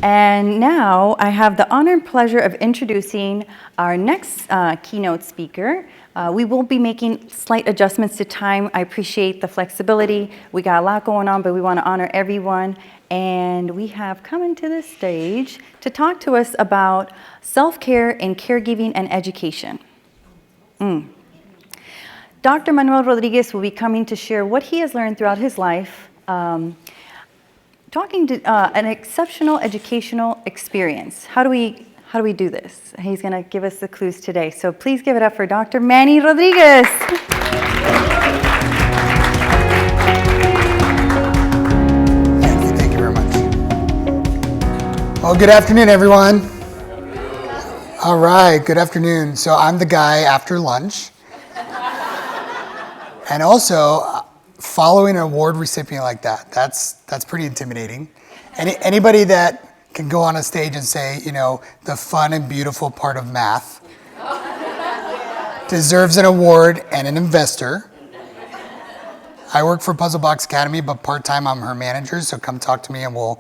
And now I have the honor and pleasure of introducing our next keynote speaker. We will be making slight adjustments to time. I appreciate the flexibility. We got a lot going on, but we want to honor everyone. And we have come to the stage to talk to us about self-care in caregiving and education. Dr. Manuel Rodriguez will be coming to share what he has learned throughout his life, talking to an exceptional educational experience. How do we do this? He's going to give us the clues today. So please give it up for Dr. Manny Rodriguez. Thank you very much. Well, good afternoon, everyone. All right, good afternoon. So I'm the guy after lunch. And also, following an award recipient like that, that's pretty intimidating. Anybody that can go on a stage and say, you know, the fun and beautiful part of math deserves an award and an investor. I work for Puzzle Box Academy, but part-time I'm her manager, so come talk to me and we'll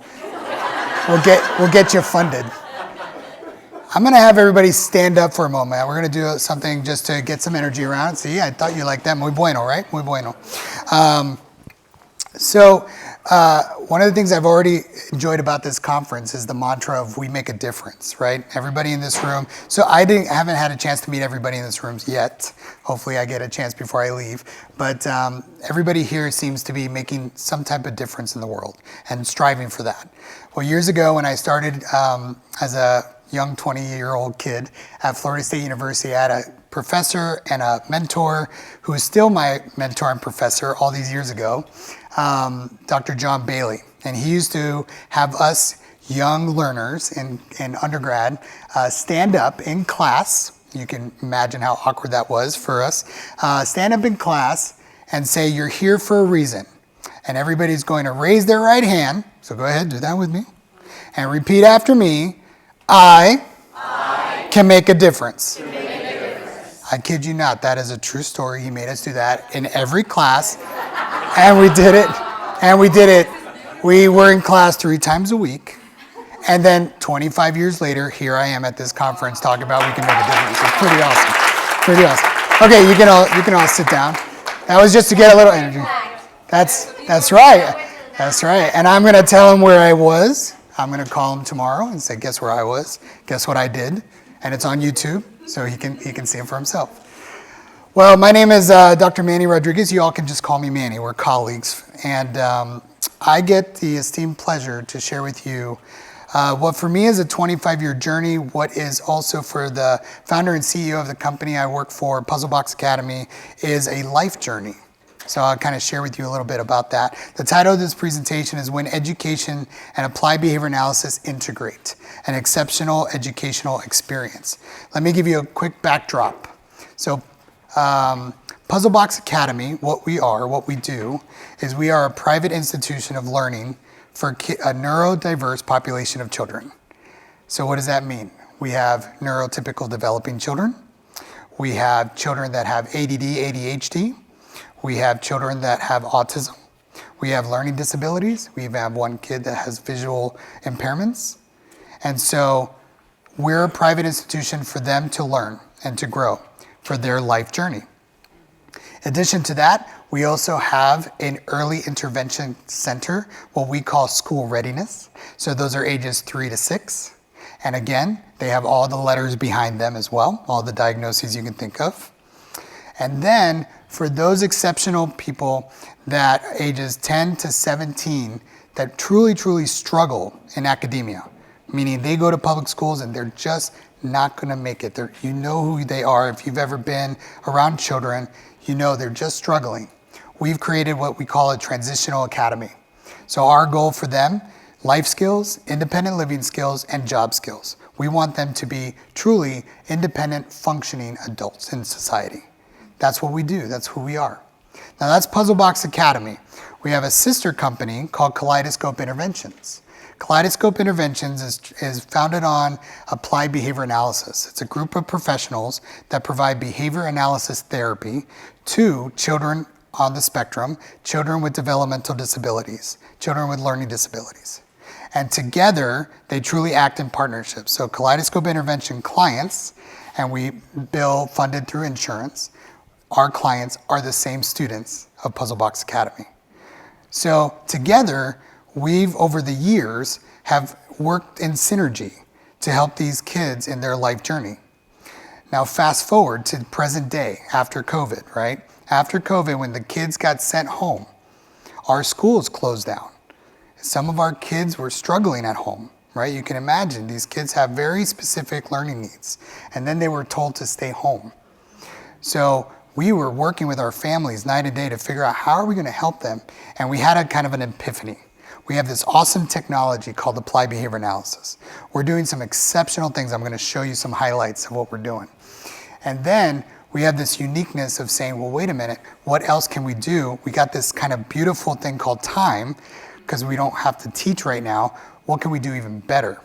get you funded. I'm going to have everybody stand up for a moment. We're going to do something just to get some energy around. See, I thought you liked that. Muy bueno, right? Muy bueno. One of the things I've already enjoyed about this conference is the mantra of we make a difference, right? Everybody in this room. So I haven't had a chance to meet everybody in this room yet. Hopefully I get a chance before I leave. But everybody here seems to be making some type of difference in the world and striving for that. Well, years ago when I started as a young 20-year-old kid at Florida State University, I had a professor and a mentor who is still my mentor and professor all these years ago, Dr. John Bailey. And he used to have us young learners in undergrad stand up in class. You can imagine how awkward that was for us. Stand up in class and say, "You're here for a reason." And everybody's going to raise their right hand. So go ahead, do that with me. And repeat after me. I can make a difference. I kid you not, that is a true story. He made us do that in every class. And we did it. We were in class 3 times a week. And then 25 years later, here I am at this conference talking about we can make a difference. It's pretty awesome. Okay, you can all sit down. That was just to get a little energy. That's right. And I'm going to tell him where I was. I'm going to call him tomorrow and say, guess where I was? Guess what I did? And it's on YouTube, so he can see him for himself. Well, my name is Dr. Manny Rodriguez. You all can just call me Manny. We're colleagues. And I get the esteemed pleasure to share with you what for me is a 25-year journey, what is also for the founder and CEO of the company I work for, Puzzle Box Academy, is a life journey. So I'll kind of share with you a little bit about that. The title of this presentation is When Education and Applied Behavior Analysis Integrate, an Exceptional Educational Experience. Let me give you a quick backdrop. So Puzzle Box Academy, what we do, is we are a private institution of learning for a neurodiverse population of children. So what does that mean? We have neurotypical developing children. We have children that have ADD, ADHD. We have children that have autism. We have learning disabilities. We even have one kid that has visual impairments. And so we're a private institution for them to learn and to grow for their life journey. In addition to that, we also have an early intervention center, what we call school readiness. So those are ages 3 to 6. And again, they have all the letters behind them as well, all the diagnoses you can think of. And then for those exceptional people that ages 10 to 17 that truly struggle in academia, meaning they go to public schools and they're just not going to make it. You know who they are. If you've ever been around children, you know they're just struggling. We've created what we call a transitional academy. So our goal for them, life skills, independent living skills, and job skills. We want them to be truly independent, functioning adults in society. That's what we do. That's who we are. Now that's Puzzle Box Academy. We have a sister company called Kaleidoscope Interventions. Kaleidoscope Interventions is founded on applied behavior analysis. It's a group of professionals that provide behavior analysis therapy to children on the spectrum, children with developmental disabilities, children with learning disabilities. And together, they truly act in partnership. So Kaleidoscope Intervention clients, and we bill funded through insurance, our clients are the same students of Puzzle Box Academy. So together, we've, over the years, have worked in synergy to help these kids in their life journey. Now fast forward to present day, after COVID, right? After COVID, when the kids got sent home, our schools closed down. Some of our kids were struggling at home, right? You can imagine these kids have very specific learning needs, and then they were told to stay home. So we were working with our families night and day to figure out how are we going to help them, and we had a kind of an epiphany. We have this awesome technology called applied behavior analysis. We're doing some exceptional things. I'm going to show you some highlights of what we're doing. And then we have this uniqueness of saying, well, wait a minute, what else can we do? We got this kind of beautiful thing called time, because we don't have to teach right now. What can we do even better?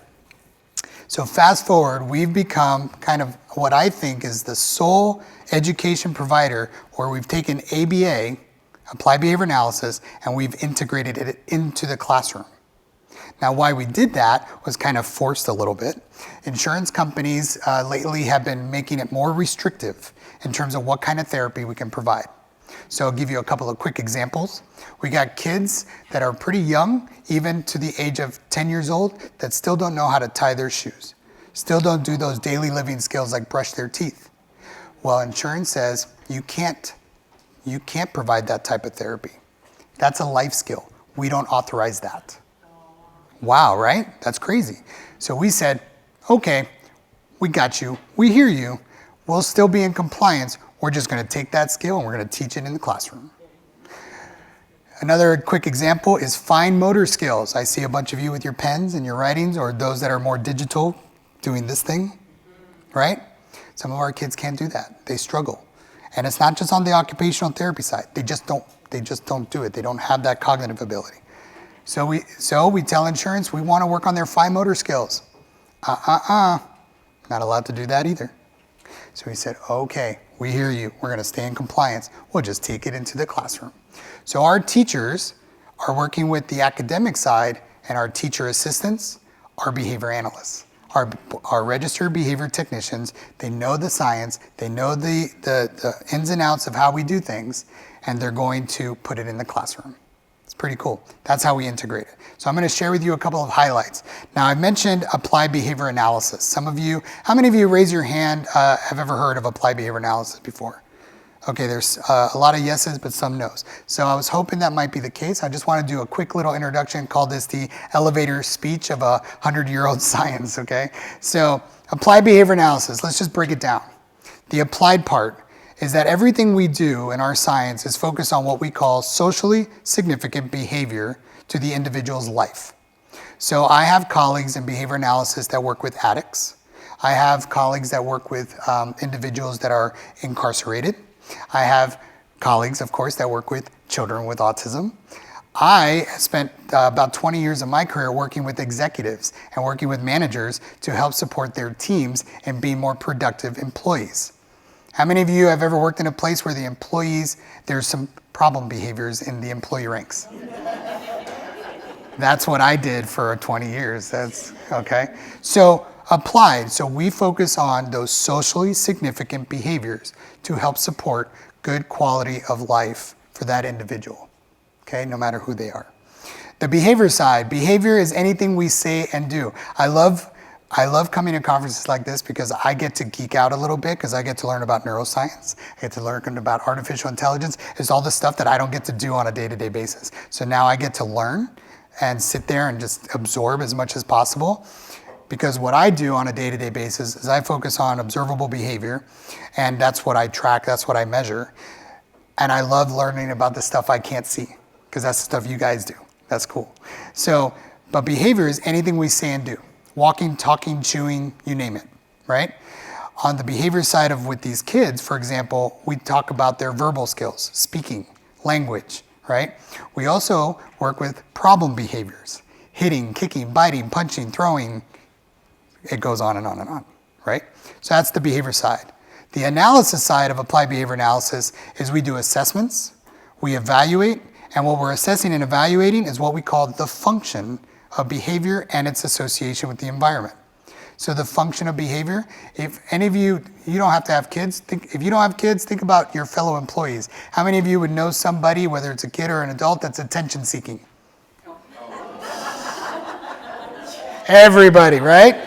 So fast forward, we've become kind of what I think is the sole education provider where we've taken ABA, applied behavior analysis, and we've integrated it into the classroom. Now, why we did that was kind of forced a little bit. Insurance companies lately have been making it more restrictive in terms of what kind of therapy we can provide. So I'll give you a couple of quick examples. We got kids that are pretty young, even to the age of 10 years old, that still don't know how to tie their shoes, still don't do those daily living skills like brush their teeth. Well, insurance says you can't provide that type of therapy. That's a life skill. We don't authorize that. Wow, right? That's crazy. So we said, okay, we got you. We hear you. We'll still be in compliance. We're just going to take that skill and we're going to teach it in the classroom. Another quick example is fine motor skills. I see a bunch of you with your pens and your writings, or those that are more digital doing this thing, right? Some of our kids can't do that. They struggle. And it's not just on the occupational therapy side. They just don't do it. They don't have that cognitive ability. So we tell insurance we want to work on their fine motor skills. Not allowed to do that either. So we said, okay, we hear you. We're going to stay in compliance. We'll just take it into the classroom. So our teachers are working with the academic side, and our teacher assistants are behavior analysts. Our registered behavior technicians, they know the science, they know the ins and outs of how we do things, and they're going to put it in the classroom. It's pretty cool. That's how we integrate it. So I'm going to share with you a couple of highlights. Now, I mentioned applied behavior analysis. Some of you, how many of you, raise your hand, have ever heard of applied behavior analysis before? Okay, there's a lot of yeses, but some no's. So I was hoping that might be the case. I just want to do a quick little introduction, call this the elevator speech of 100-year-old science, okay? So applied behavior analysis, let's just break it down. The applied part is that everything we do in our science is focused on what we call socially significant behavior to the individual's life. So I have colleagues in behavior analysis that work with addicts. I have colleagues that work with individuals that are incarcerated. I have colleagues, of course, that work with children with autism. I spent about 20 years of my career working with executives and working with managers to help support their teams and be more productive employees. How many of you have ever worked in a place where the employees, there's some problem behaviors in the employee ranks? That's what I did for 20 years. That's okay. So applied, so we focus on those socially significant behaviors to help support good quality of life for that individual, okay, no matter who they are. The behavior side, behavior is anything we say and do. I love coming to conferences like this because I get to geek out a little bit because I get to learn about neuroscience. I get to learn about artificial intelligence. It's all the stuff that I don't get to do on a day-to-day basis. So now I get to learn and sit there and just absorb as much as possible. Because what I do on a day-to-day basis is I focus on observable behavior, and that's what I track, that's what I measure. And I love learning about the stuff I can't see, because that's the stuff you guys do. That's cool. So, but behavior is anything we say and do. Walking, talking, chewing, you name it, right? On the behavior side of with these kids, for example, we talk about their verbal skills, speaking, language, right? We also work with problem behaviors, hitting, kicking, biting, punching, throwing. It goes on and on and on, right? So that's the behavior side. The analysis side of applied behavior analysis is we do assessments, we evaluate, and what we're assessing and evaluating is what we call the function of behavior and its association with the environment. So the function of behavior, if any of you don't have to have kids, if you don't have kids, think about your fellow employees. How many of you would know somebody, whether it's a kid or an adult, that's attention seeking? Everybody, right?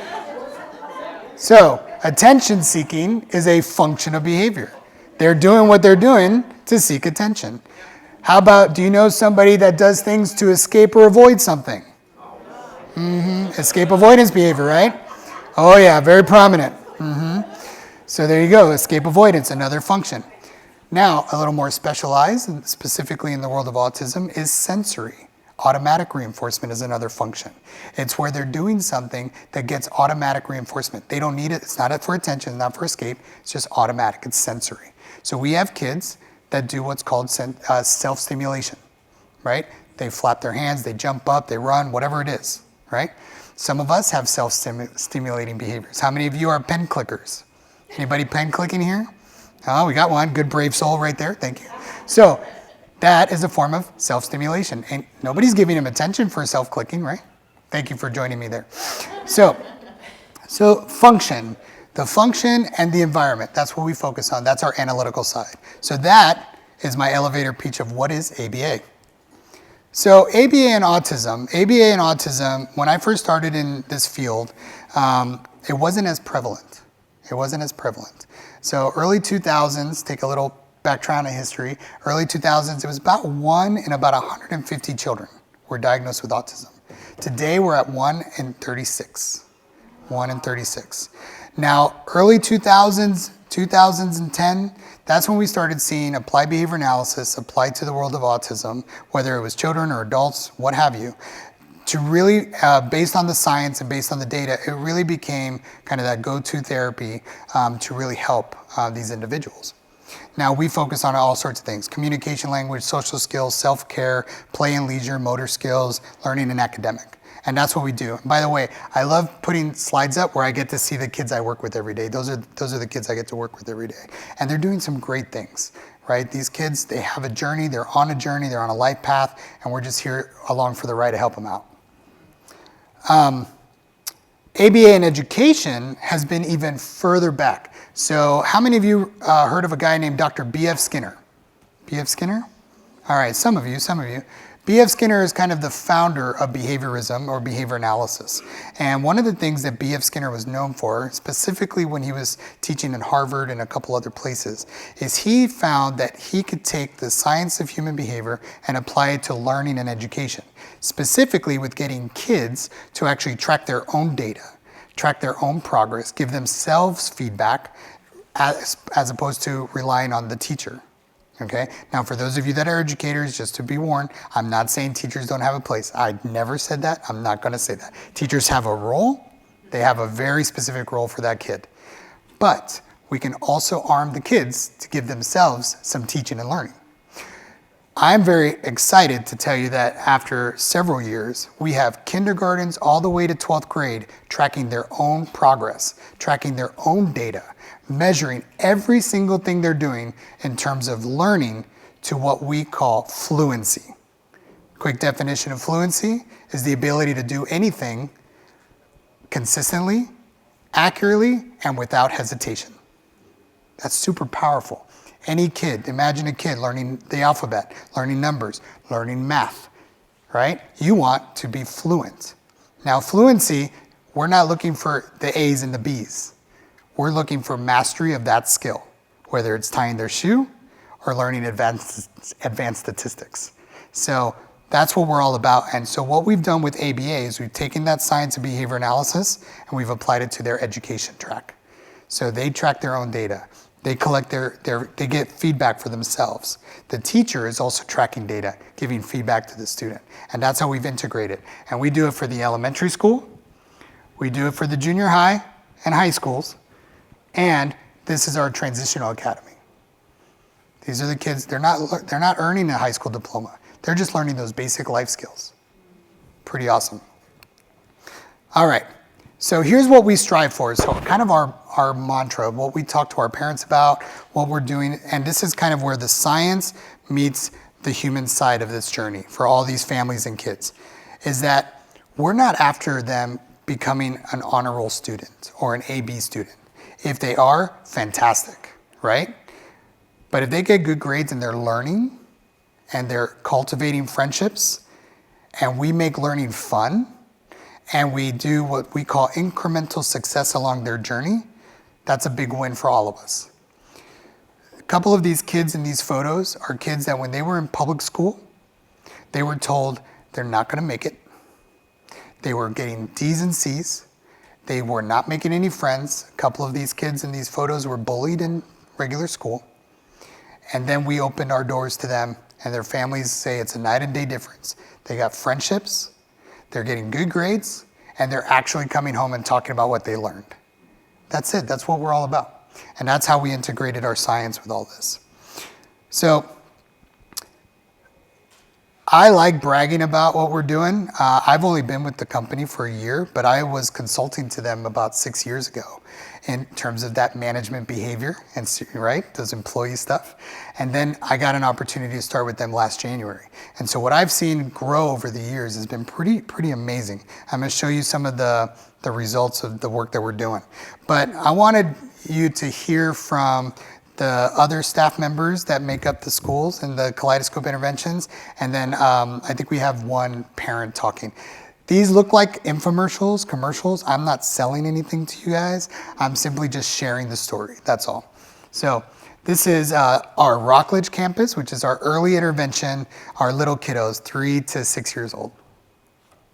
So attention seeking is a function of behavior. They're doing what they're doing to seek attention. How about, do you know somebody that does things to escape or avoid something? Escape avoidance behavior, right? Oh yeah, very prominent. So there you go, escape avoidance, another function. Now, a little more specialized, and specifically in the world of autism, is sensory. Automatic reinforcement is another function. It's where they're doing something that gets automatic reinforcement. They don't need it, it's not for attention, not for escape, it's just automatic, it's sensory. So we have kids that do what's called self-stimulation, right? They flap their hands, they jump up, they run, whatever it is, right? Some of us have self-stimulating behaviors. How many of you are pen clickers? Anybody pen clicking here? Oh, we got one. Good, brave soul right there. Thank you. So that is a form of self-stimulation. And nobody's giving him attention for self-clicking, right? Thank you for joining me there. So function. The function and the environment. That's what we focus on. That's our analytical side. So that is my elevator pitch of what is ABA. So ABA and autism, when I first started in this field, it wasn't as prevalent. So early 2000s, take a little background in history, early 2000s, it was about 1 in about 150 children were diagnosed with autism. Today we're at 1 in 36. 1 in 36. Now, early 2000s, 2010, that's when we started seeing applied behavior analysis applied to the world of autism, whether it was children or adults, what have you, to really, based on the science and based on the data, it really became kind of that go-to therapy to really help these individuals. Now, we focus on all sorts of things: communication, language, social skills, self-care, play and leisure, motor skills, learning, and academic. And that's what we do. And by the way, I love putting slides up where I get to see the kids I work with every day. Those are the kids I get to work with every day. And they're doing some great things, right? These kids, they have a journey, they're on a journey, they're on a life path, and we're just here along for the ride to help them out. ABA in education has been even further back. So how many of you heard of a guy named Dr. B.F. Skinner? B.F. Skinner? All right, some of you. B.F. Skinner is kind of the founder of behaviorism or behavior analysis. And one of the things that B.F. Skinner was known for, specifically when he was teaching at Harvard and a couple other places, is he found that he could take the science of human behavior and apply it to learning and education, specifically with getting kids to actually track their own data, track their own progress, give themselves feedback as opposed to relying on the teacher. Okay. Now, for those of you that are educators, just to be warned, I'm not saying teachers don't have a place. I never said that. I'm not going to say that. Teachers have a role. They have a very specific role for that kid. But we can also arm the kids to give themselves some teaching and learning. I'm very excited to tell you that after several years, we have kindergartens all the way to 12th grade tracking their own progress, tracking their own data, measuring every single thing they're doing in terms of learning to what we call fluency. Quick definition of fluency is the ability to do anything consistently, accurately, and without hesitation. That's super powerful. Any kid, imagine a kid learning the alphabet, learning numbers, learning math, right? You want to be fluent. Now, fluency, we're not looking for the A's and the B's. We're looking for mastery of that skill, whether it's tying their shoe or learning advanced statistics. So that's what we're all about. And so what we've done with ABA is we've taken that science of behavior analysis and we've applied it to their education track. So they track their own data. They collect they get feedback for themselves. The teacher is also tracking data, giving feedback to the student. And that's how we've integrated. And we do it for the elementary school. We do it for the junior high and high schools. And this is our transitional academy. These are the kids, they're not earning a high school diploma. They're just learning those basic life skills. Pretty awesome. All right. So here's what we strive for. So kind of our mantra, what we talk to our parents about, what we're doing, and this is kind of where the science meets the human side of this journey for all these families and kids, is that we're not after them becoming an honor roll student or an AB student. If they are, fantastic, right? But if they get good grades and they're learning and they're cultivating friendships and we make learning fun and we do what we call incremental success along their journey, that's a big win for all of us. A couple of these kids in these photos are kids that when they were in public school, they were told they're not gonna make it. They were getting D's and C's. They were not making any friends. A couple of these kids in these photos were bullied in regular school. And then we opened our doors to them, and their families say it's a night and day difference. They got friendships, they're getting good grades, and they're actually coming home and talking about what they learned. That's it, that's what we're all about. And that's how we integrated our science with all this. So, I like bragging about what we're doing. I've only been with the company for a year, but I was consulting to them about 6 years ago in terms of that management behavior and right, those employee stuff. And then I got an opportunity to start with them last January. And so what I've seen grow over the years has been pretty amazing. I'm gonna show you some of the results of the work that we're doing. But I wanted you to hear from the other staff members that make up the schools and the Kaleidoscope interventions. And then I think we have one parent talking. These look like infomercials, commercials. I'm not selling anything to you guys. I'm simply just sharing the story, that's all. So this is our Rockledge campus, which is our early intervention, our little kiddos, 3 to 6 years old.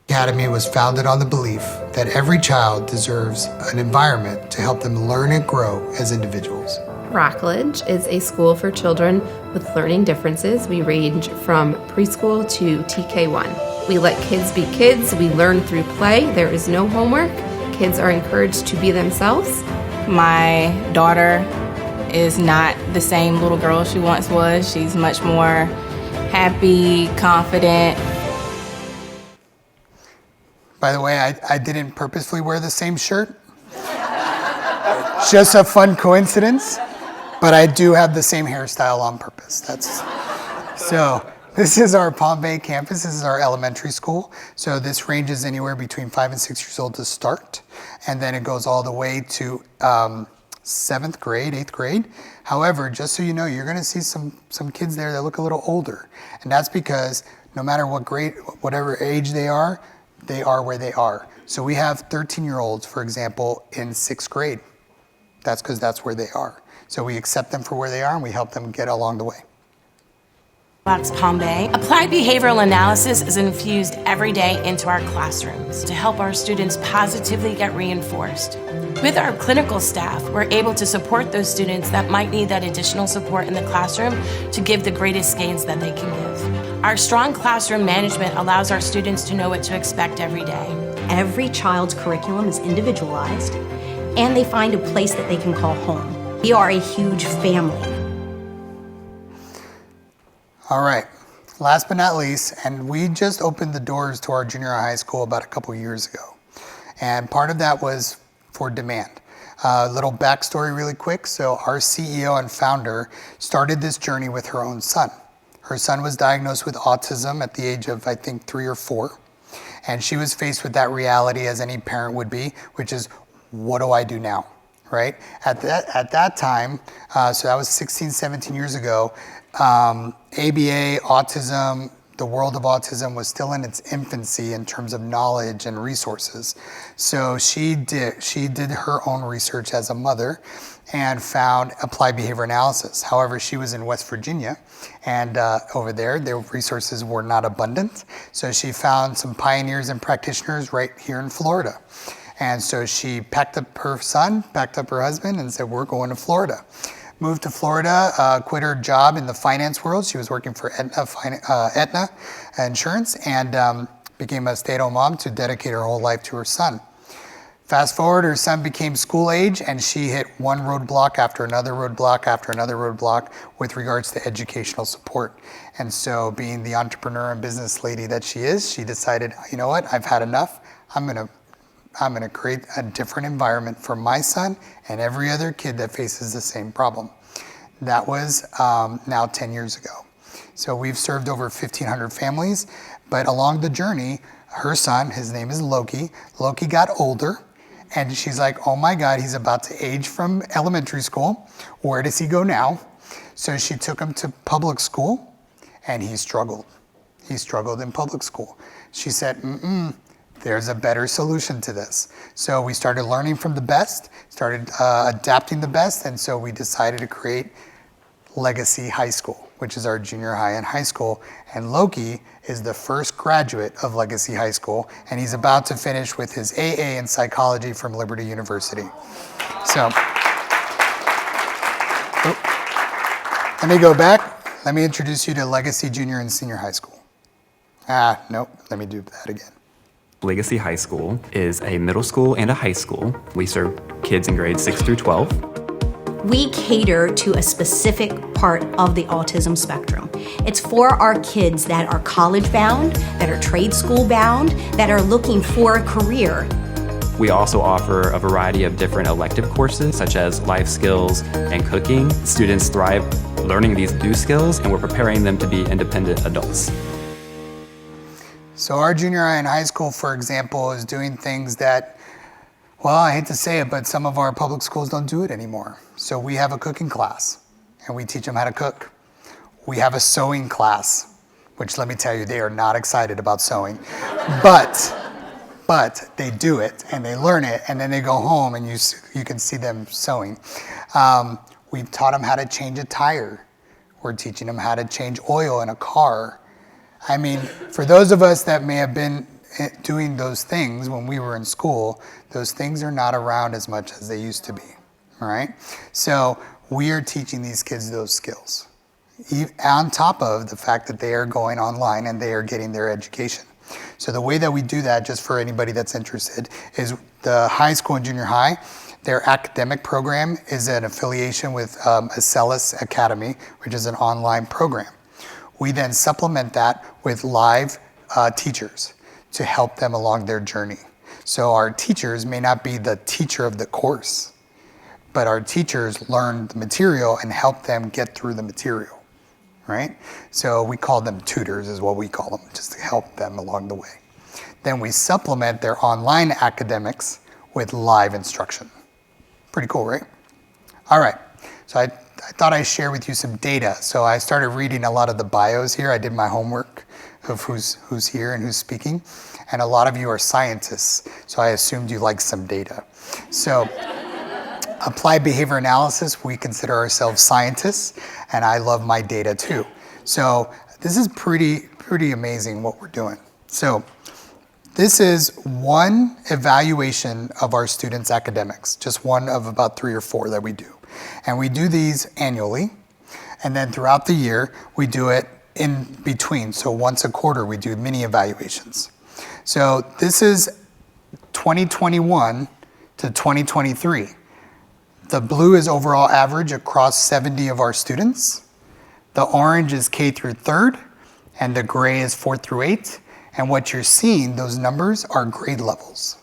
Academy was founded on the belief that every child deserves an environment to help them learn and grow as individuals. Rockledge is a school for children with learning differences. We range from preschool to TK1. We let kids be kids. We learn through play. There is no homework. Kids are encouraged to be themselves. My daughter is not the same little girl she once was. She's much more happy, confident. By the way, I didn't purposefully wear the same shirt. Just a fun coincidence. But I do have the same hairstyle on purpose. So this is our Palm Bay campus. This is our elementary school. So this ranges anywhere between 5 and 6 years old to start. And then it goes all the way to 7th grade, 8th grade. However, just so you know, you're gonna see some kids there that look a little older. And that's because no matter what grade, whatever age they are where they are. So we have 13-year-olds, for example, in 6th grade. That's because that's where they are. So we accept them for where they are and we help them get along the way. Palm Bay. Applied behavioral analysis is infused every day into our classrooms to help our students positively get reinforced. With our clinical staff, we're able to support those students that might need that additional support in the classroom to give the greatest gains that they can give. Our strong classroom management allows our students to know what to expect every day. Every child's curriculum is individualized, and they find a place that they can call home. We are a huge family. All right, last but not least, and we just opened the doors to our junior high school about a couple years ago. And part of that was for demand. A little backstory really quick. So our CEO and founder started this journey with her own son. Her son was diagnosed with autism at the age of, I think, 3 or 4. And she was faced with that reality as any parent would be, which is, what do I do now? Right? At that time, so that was 16, 17 years ago, ABA, autism, the world of autism was still in its infancy in terms of knowledge and resources. So she did her own research as a mother and found applied behavior analysis. However, she was in West Virginia, and over there, their resources were not abundant. So she found some pioneers and practitioners right here in Florida. And so she packed up her son, packed up her husband, and said, we're going to Florida. Moved to Florida, quit her job in the finance world. She was working for Aetna Insurance, and became a stay-at-home mom to dedicate her whole life to her son. Fast forward, her son became school age, and she hit one roadblock after another roadblock after another roadblock with regards to educational support. And so being the entrepreneur and business lady that she is, she decided, you know what, I've had enough. I'm gonna create a different environment for my son and every other kid that faces the same problem. That was now 10 years ago. So we've served over 1,500 families, but along the journey, her son, his name is Loki. Loki got older, and she's like, oh my God, he's about to age from elementary school. Where does he go now? So she took him to public school, and he struggled. He struggled in public school. She said, there's a better solution to this. So we started learning from the best, started adapting the best, and so we decided to create Legacy High School, which is our junior high and high school. And Loki is the first graduate of Legacy High School, and he's about to finish with his AA in psychology from Liberty University. So, let me go back. Let me introduce you to Legacy Junior and Senior High School. Nope, let me do that again. Legacy High School is a middle school and a high school. We serve kids in grades 6 through 12. We cater to a specific part of the autism spectrum. It's for our kids that are college bound, that are trade school bound, that are looking for a career. We also offer a variety of different elective courses such as life skills and cooking. Students thrive learning these new skills, and we're preparing them to be independent adults. So our junior high and high school, for example, is doing things that, well, I hate to say it, but some of our public schools don't do it anymore. So we have a cooking class, and we teach them how to cook. We have a sewing class, which let me tell you, they are not excited about sewing. But they do it, and they learn it, and then they go home, and you can see them sewing. We've taught them how to change a tire. We're teaching them how to change oil in a car. I mean, for those of us that may have been doing those things when we were in school, those things are not around as much as they used to be, all right? So we are teaching these kids those skills, on top of the fact that they are going online and they are getting their education. So the way that we do that, just for anybody that's interested, is the high school and junior high, their academic program is an affiliation with Acellus Academy, which is an online program. We then supplement that with live teachers to help them along their journey. So our teachers may not be the teacher of the course, but our teachers learn the material and help them get through the material, right? So we call them tutors is what we call them, just to help them along the way. Then we supplement their online academics with live instruction. Pretty cool, right? All right, so I thought I'd share with you some data. So I started reading a lot of the bios here. I did my homework of who's here and who's speaking. And a lot of you are scientists, so I assumed you like some data. So applied behavior analysis, we consider ourselves scientists, and I love my data too. So this is pretty amazing what we're doing. So this is one evaluation of our students' academics, just one of about 3 or 4 that we do. And we do these annually, and then throughout the year, we do it in between. So once a quarter, we do mini evaluations. So this is 2021 to 2023. The blue is overall average across 70 of our students. The orange is K through 3rd, and the gray is 4th through 8th. And what you're seeing, those numbers are grade levels.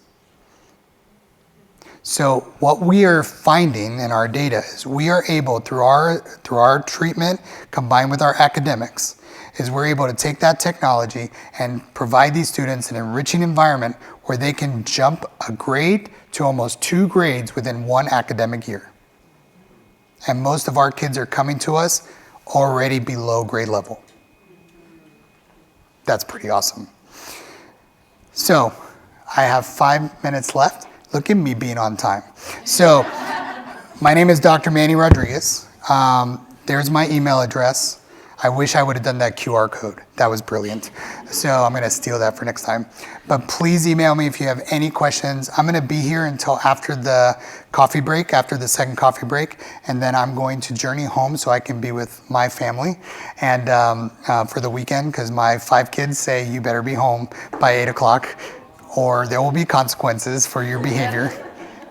So what we are finding in our data is we are able, through our treatment combined with our academics, is we're able to take that technology and provide these students an enriching environment where they can jump a grade to almost 2 grades within 1 academic year. And most of our kids are coming to us already below grade level. That's pretty awesome. So I have 5 minutes left. Look at me being on time. So my name is Dr. Manuel Rodriguez. There's my email address. I wish I would have done that QR code. That was brilliant. So I'm going to steal that for next time. But please email me if you have any questions. I'm going to be here until after the coffee break, after the second coffee break. And then I'm going to journey home so I can be with my family and for the weekend, because my 5 kids say you better be home by 8 o'clock or there will be consequences for your behavior.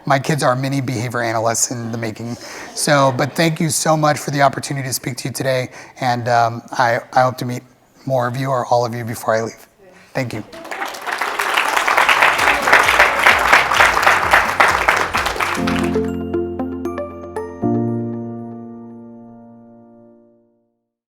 My kids are mini behavior analysts in the making. So, but thank you so much for the opportunity to speak to you today. And I hope to meet more of you or all of you before I leave. Thank you.